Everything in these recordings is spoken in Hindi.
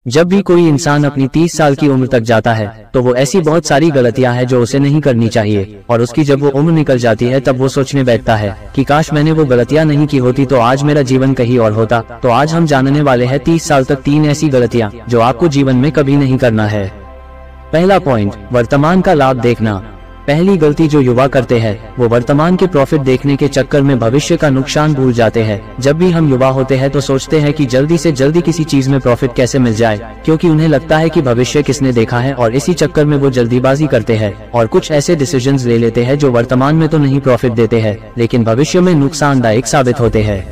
जब भी कोई इंसान अपनी 30 साल की उम्र तक जाता है तो वो ऐसी बहुत सारी गलतियां हैं जो उसे नहीं करनी चाहिए, और उसकी जब वो उम्र निकल जाती है तब वो सोचने बैठता है कि काश मैंने वो गलतियां नहीं की होती तो आज मेरा जीवन कहीं और होता। तो आज हम जानने वाले हैं 30 साल तक 3 ऐसी गलतियां जो आपको जीवन में कभी नहीं करना है। पहला पॉइंट, वर्तमान का लाभ देखना। पहली गलती जो युवा करते हैं वो वर्तमान के प्रॉफिट देखने के चक्कर में भविष्य का नुकसान भूल जाते हैं। जब भी हम युवा होते हैं तो सोचते हैं कि जल्दी से जल्दी किसी चीज में प्रॉफिट कैसे मिल जाए, क्योंकि उन्हें लगता है कि भविष्य किसने देखा है, और इसी चक्कर में वो जल्दीबाजी करते हैं और कुछ ऐसे डिसीजंस ले लेते हैं जो वर्तमान में तो नहीं प्रॉफिट देते हैं लेकिन भविष्य में नुकसानदायक साबित होते हैं।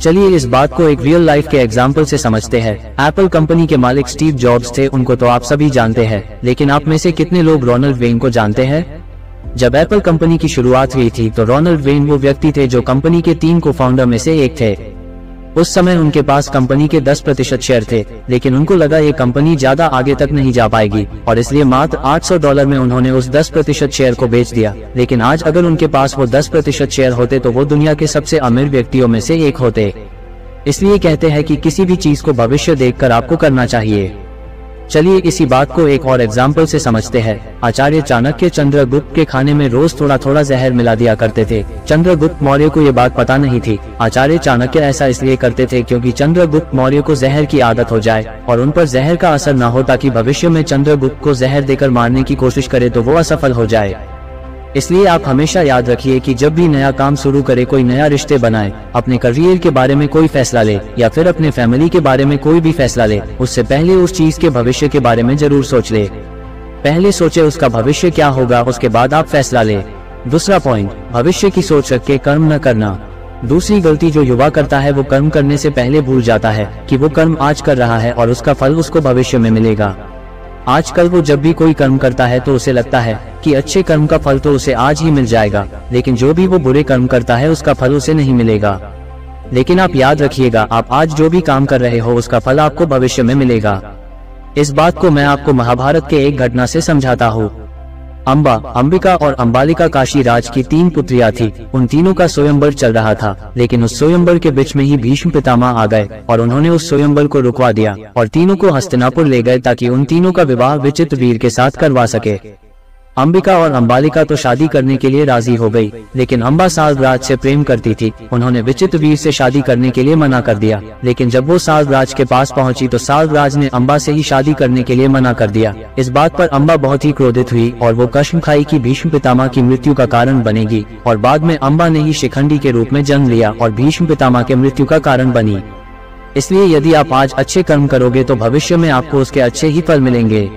चलिए इस बात को एक रियल लाइफ के एग्जाम्पल से समझते हैं। एप्पल कंपनी के मालिक स्टीव जॉब्स थे, उनको तो आप सभी जानते हैं, लेकिन आप में से कितने लोग रोनाल्ड वेन को जानते हैं? जब एप्पल कंपनी की शुरुआत हुई थी तो रोनाल्ड वेन वो व्यक्ति थे जो कंपनी के 3 को-फाउंडर में से एक थे। उस समय उनके पास कंपनी के 10% शेयर थे, लेकिन उनको लगा ये कंपनी ज्यादा आगे तक नहीं जा पाएगी और इसलिए मात्र $800 में उन्होंने उस 10% शेयर को बेच दिया। लेकिन आज अगर उनके पास वो 10% शेयर होते तो वो दुनिया के सबसे अमीर व्यक्तियों में से एक होते। इसलिए कहते हैं कि किसी भी चीज को भविष्य देखकर आपको करना चाहिए। चलिए इसी बात को एक और एग्जाम्पल से समझते हैं। आचार्य चाणक्य चंद्रगुप्त के खाने में रोज थोड़ा थोड़ा जहर मिला दिया करते थे। चंद्रगुप्त मौर्य को ये बात पता नहीं थी। आचार्य चाणक्य ऐसा इसलिए करते थे क्योंकि चंद्रगुप्त मौर्य को जहर की आदत हो जाए और उन पर जहर का असर न हो, ताकि भविष्य में चंद्रगुप्त को जहर देकर मारने की कोशिश करे तो वो असफल हो जाए। इसलिए आप हमेशा याद रखिए कि जब भी नया काम शुरू करे, कोई नया रिश्ते बनाए, अपने करियर के बारे में कोई फैसला ले या फिर अपने फैमिली के बारे में कोई भी फैसला ले, उससे पहले उस चीज के भविष्य के बारे में जरूर सोच ले। पहले सोचे उसका भविष्य क्या होगा, उसके बाद आप फैसला ले। दूसरा पॉइंट, भविष्य की सोच रख के कर्म न करना। दूसरी गलती जो युवा करता है वो कर्म करने से पहले भूल जाता है कि वो कर्म आज कर रहा है और उसका फल उसको भविष्य में मिलेगा। आजकल वो जब भी कोई कर्म करता है तो उसे लगता है कि अच्छे कर्म का फल तो उसे आज ही मिल जाएगा, लेकिन जो भी वो बुरे कर्म करता है उसका फल उसे नहीं मिलेगा। लेकिन आप याद रखिएगा, आप आज जो भी काम कर रहे हो उसका फल आपको भविष्य में मिलेगा। इस बात को मैं आपको महाभारत के एक घटना से समझाता हूँ। अंबा, अंबिका और अंबालिका काशी राज की 3 पुत्रियां थी। उन तीनों का स्वयंवर चल रहा था, लेकिन उस स्वयंवर के बीच में ही भीष्म पितामह आ गए और उन्होंने उस स्वयंवर को रुकवा दिया और तीनों को हस्तिनापुर ले गए ताकि उन तीनों का विवाह विचित्रवीर के साथ करवा सके। अंबिका और अंबालिका तो शादी करने के लिए राजी हो गई, लेकिन अंबा सालराज से प्रेम करती थी। उन्होंने विचित्रवीर से शादी करने के लिए मना कर दिया, लेकिन जब वो सालराज के पास पहुंची तो सालराज ने अंबा से ही शादी करने के लिए मना कर दिया। इस बात पर अंबा बहुत ही क्रोधित हुई और वो कसम खाई कि भीष्म पितामह की मृत्यु का कारण बनेगी, और बाद में अंबा ने ही शिखंडी के रूप में जन्म लिया और भीष्म पितामह के मृत्यु का कारण बनी। इसलिए यदि आप आज अच्छे कर्म करोगे तो भविष्य में आपको उसके अच्छे ही फल मिलेंगे।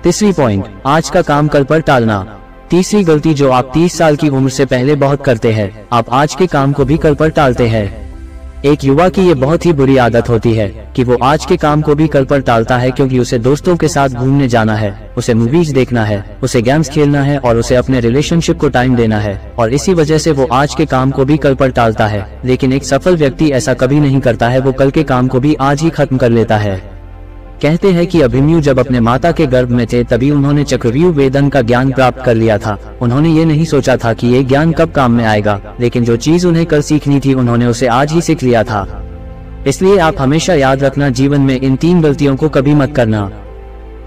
तीसरी पॉइंट, आज का काम कल पर टालना। तीसरी गलती जो आप 30 साल की उम्र से पहले बहुत करते हैं, आप आज के काम को भी कल पर टालते हैं। एक युवा की ये बहुत ही बुरी आदत होती है कि वो आज के काम को भी कल पर टालता है, क्योंकि उसे दोस्तों के साथ घूमने जाना है, उसे मूवीज देखना है, उसे गेम्स खेलना है और उसे अपने रिलेशनशिप को टाइम देना है, और इसी वजह से वो आज के काम को भी कल पर टालता है। लेकिन एक सफल व्यक्ति ऐसा कभी नहीं करता है, वो कल के काम को भी आज ही खत्म कर लेता है। कहते हैं कि अभिमन्यु जब अपने माता के गर्भ में थे तभी उन्होंने चक्रव्यूह वेदन का ज्ञान प्राप्त कर लिया था। उन्होंने ये नहीं सोचा था कि ये ज्ञान कब काम में आएगा, लेकिन जो चीज उन्हें कल सीखनी थी उन्होंने उसे आज ही सीख लिया था। इसलिए आप हमेशा याद रखना, जीवन में इन 3 गलतियों को कभी मत करना।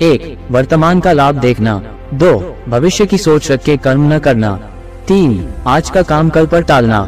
1. वर्तमान का लाभ देखना। 2. भविष्य की सोच रख के कर्म न करना। 3. आज का काम कल पर टालना।